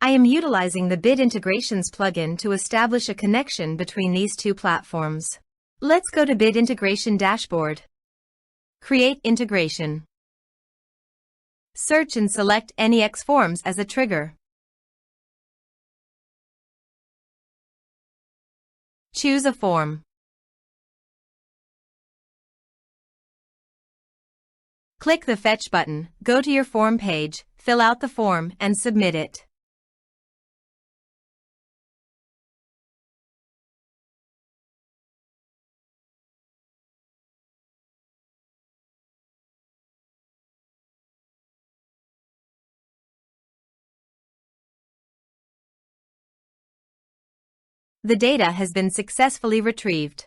I am utilizing the Bid Integrations plugin to establish a connection between these two platforms. Let's go to Bid Integration Dashboard. Create integration. Search and select NEX Forms as a trigger. Choose a form. Click the Fetch button, go to your form page, fill out the form, and submit it. The data has been successfully retrieved.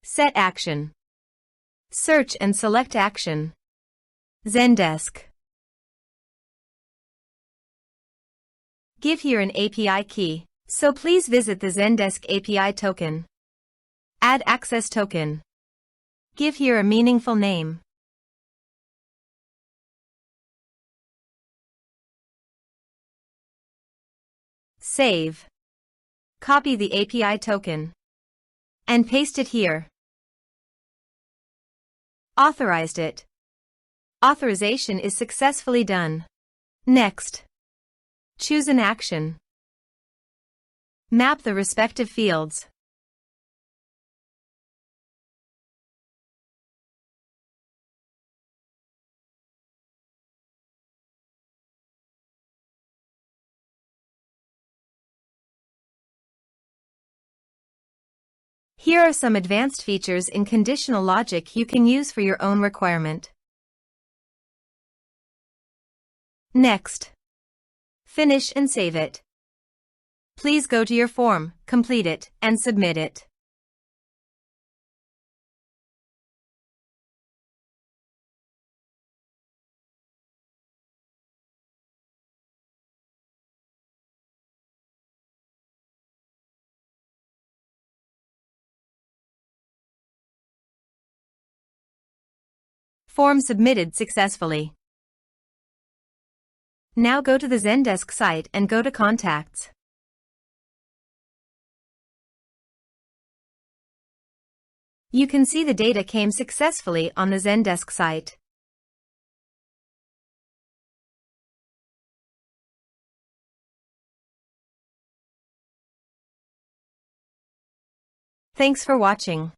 Set action. Search and select action. Zendesk. Give here an API key, so please visit the Zendesk API token. Add access token. Give here a meaningful name. Save. Copy the API token and paste it here. Authorized it. Authorization is successfully done. Next. Choose an action. Map the respective fields. Here are some advanced features in conditional logic you can use for your own requirement. Next. Finish and save it. Please go to your form, complete it, and submit it. Form submitted successfully. Now go to the Zendesk site and go to Contacts. You can see the data came successfully on the Zendesk site. Thanks for watching.